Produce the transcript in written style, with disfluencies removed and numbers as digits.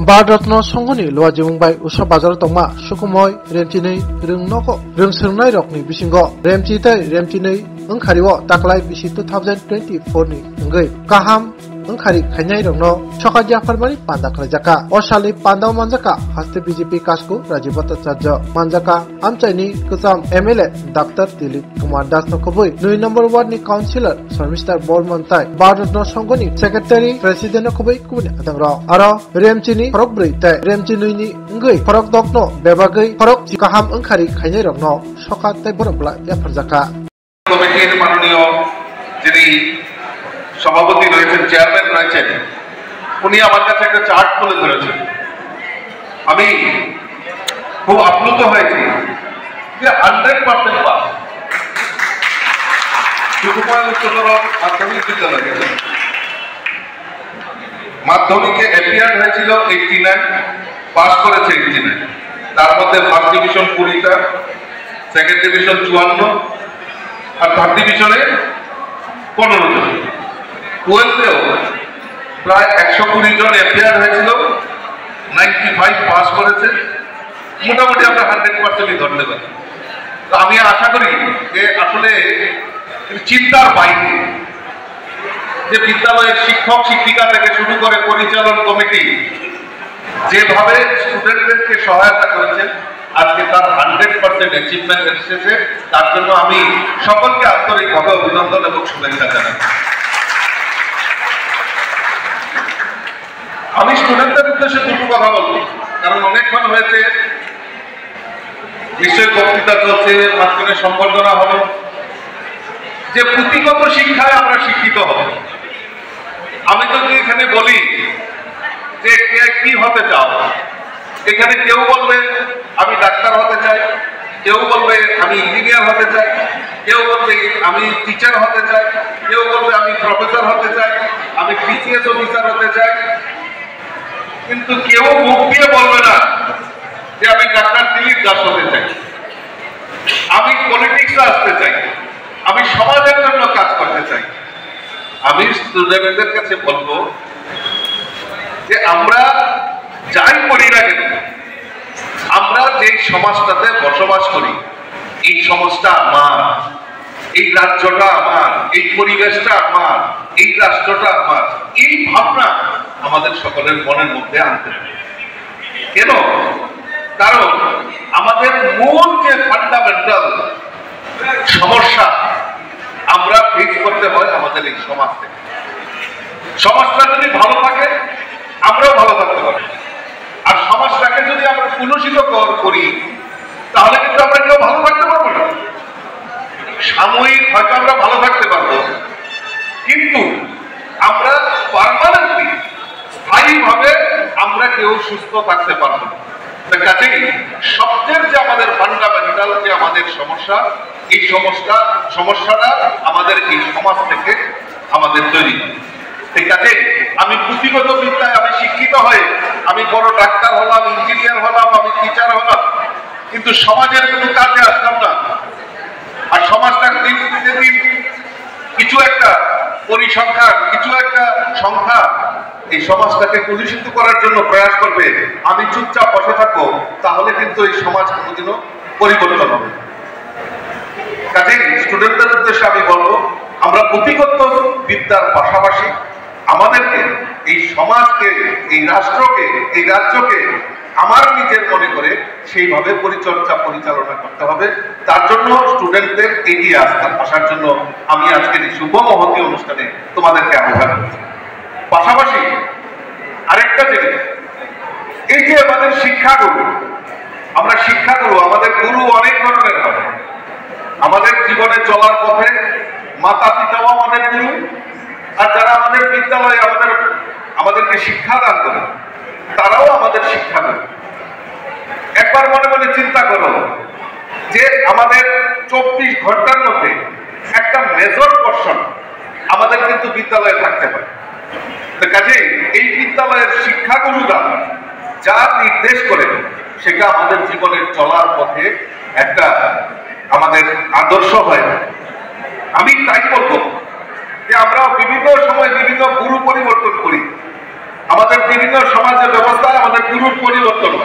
भारतरत्न संघनि लुवा जिमुंबाई उसब बाजार तंगमा सुकुमय रेमचिनै रोंनको रोंसोंनाय रकनि बिसिंगो रेमचितै रेमचिनै ओंखारिओ ताकलाय बिसि 2024 नि ओंगै काहाम ओंखारि खायनाय रंनो सकाजिया फरमानि पान्दा खलाजाका असालि पान्दाव मानजाका हास्ते बीजेपी कासको राजीव भट्टाचार्य मानजाका आमचाइनि गोजाम एमएलए डॉक्टर दिलीप कुमार दास नखबै 2 नम्बर वार्ड नि काउन्सिलर शर्मिष्ठा बर्मनताय भारतरत्न संघनि सेक्रेटारि प्रेसिडेन्ट नखबै कुबनि आदंग्र आरो रेमचिनि फरक ब्रै ताय रेमचिनैनि ओंगै फरक दक्नो बेबागै फरक काहाम ओंखारि खायनाय रंनो सका ताय बरबला याफरजाका কমিটির মাননীয় যিনি সভাপতি রয়েছেন চেয়ারম্যান রয়েছেন উনি আমার কাছে একটা চার্ট তুলে ধরেছেন আমি খুব আপ্লুত হয়েছি যে 100% পাস সুকুমার উচ্চতর মাধ্যমিক বিদ্যালয়ে মাধ্যমিকে অ্যাপিয়ার হয়েছিল 89 পাস করেছে 89 তার মধ্যে ফার্স্ট ডিভিশন 20টা সেকেন্ড ডিভিশন 54 আর থার্ড ডিভিশনে 15 জন 12তেও প্রায় 120 জন অ্যাপিয়ার হয়েছিল 95 পাস করেছে মোটামুটি আমরা 100%ই ধরতে পারি তো আমি আশা করি যে আসলে চিন্তার বাইরে যে বিদ্যালয়ের শিক্ষক শিক্ষিকা থেকে শুরু করে পরিচালন কমিটি যেভাবে স্টুডেন্টদেরকে সহায়তা করেছেন আজকে তার 100% অ্যাচিভমেন্ট এসেছে তার জন্য আমি সকলকে আন্তরিকভাবে অভিনন্দন এবং শুভেচ্ছা জানাই আমি স্টুডেন্টদের উদ্দেশ্যে দুটো কথা বলবো কারণ অনেকক্ষণ হয়েছে নিশ্চয়ই বক্তৃতা চলছে মাঝখানে সম্বর্ধনা হলো যে পুঁথিগত শিক্ষায় আমরা শিক্ষিত হব আমি যদি এখানে বলি যে কে কি হতে চাও এখানে কেউ বলবে আমি ডাক্তার হতে চাই কেউ বলবে আমি ইঞ্জিনিয়ার হতে চাই কেউ বলবে আমি টিচার হতে চাই কেউ বলবে আমি প্রফেসর হতে চাই আমি পিসিএস অফিসার হতে চাই কিন্তু কেউ মুখ দিয়ে বলবে না যে আমি ডাক্তার দিলীপ দাস হতে চাই আমি পলিটিক্সে আসতে চাই আমি সমাজের জন্য কাজ করতে চাই আমি স্টুডেন্টদের কাছে বলবো যে আমরা যাই করি না কেন আমরা যে সমাজটাতে বসবাস করি এই সমাজটা আমার এই রাজ্যটা আমার এই পরিবেশটা আমার এই রাষ্ট্রটা আমার এই ভাবনা আমাদের সকলের মনের মধ্যে আনতে হবে কেন কারণ আমাদের মূল যে ফান্ডামেন্টাল সমস্যা আমরা ফেস করতে হয় আমাদের এই সমাজ থেকে সমাজটা যদি ভালো থাকে আমরাও ভালো থাকতে পারি আর সমাজটাকে যদি আমরা কুলুষিত করি তাহলে কিন্তু আমরা কেউ ভালো থাকতে পারবো না সাময়িক হয়তো আমরা ভালো থাকতে পারবো কিন্তু আমরা পার্মানেন্টলি স্থায়ীভাবে আমরা কেউ সুস্থ থাকতে পারবো না কাজেই সবচেয়ে যে আমাদের ফান্ডামেন্টাল যে আমাদের সমস্যা এই সমস্যাটা আমাদের এই সমাজ থেকে আমাদের তৈরি ঠিক আছে আমি পুঁথিগত বিদ্যায় আমি শিক্ষিত হয়ে আমি বড় ডাক্তার হলাম ইঞ্জিনিয়ার হলাম আমি টিচার হলাম কিন্তু সমাজের কোনো কাজে আসলাম না আর সমাজটা দিন দিন কিছু একটা পরিসংখ্যান কিছু একটা সংখ্যা এই সমাজটাকে কলুষিত করার জন্য প্রয়াস করবে আমি চুপচাপ বসে থাকবো তাহলে কিন্তু এই সমাজ কোনোদিনও পরিবর্তন হবে কাজেই স্টুডেন্টদের উদ্দেশ্যে আমি বলবো আমরা পুঁথিগত বিদ্যার পাশাপাশি আমাদেরকে এই সমাজকে এই রাষ্ট্রকে এই রাজ্যকে আমার নিজের মনে করে সেইভাবে পরিচালনা করতে হবে তার জন্য স্টুডেন্টদের এগিয়ে আসার জন্য আমি আজকের এই শুভ মহতী অনুষ্ঠানে তোমাদেরকে আহ্বান করছি পাশাপাশি আরেকটা জিনিস এই যে আমাদের শিক্ষাগুরু আমরা শিক্ষাগুরু আমাদের গুরু অনেক ধরনের হবে আমাদের জীবনে চলার পথে মাতা পিতাও আমাদের গুরু আর যারা আমাদের বিদ্যালয়ে আমাদেরকে শিক্ষা দান করে তারাও আমাদের শিক্ষা দেবে একবার মনে মনে চিন্তা করো যে আমাদের 24 ঘন্টার মধ্যে একটা মেজর পোরশন আমাদের কিন্তু বিদ্যালয়ে থাকতে পারে কাজেই এই বিদ্যালয়ের শিক্ষাগুরুরা যা নির্দেশ করে সেটা আমাদের জীবনের চলার পথে একটা আমাদের আদর্শ হয় আমি তাই বলবো যে আমরা বিভিন্ন সময় বিভিন্ন গুরু পরিবর্তন করি আমাদের বিভিন্ন সমাজের ব্যবস্থায় আমাদের পরিবর্তন হয়।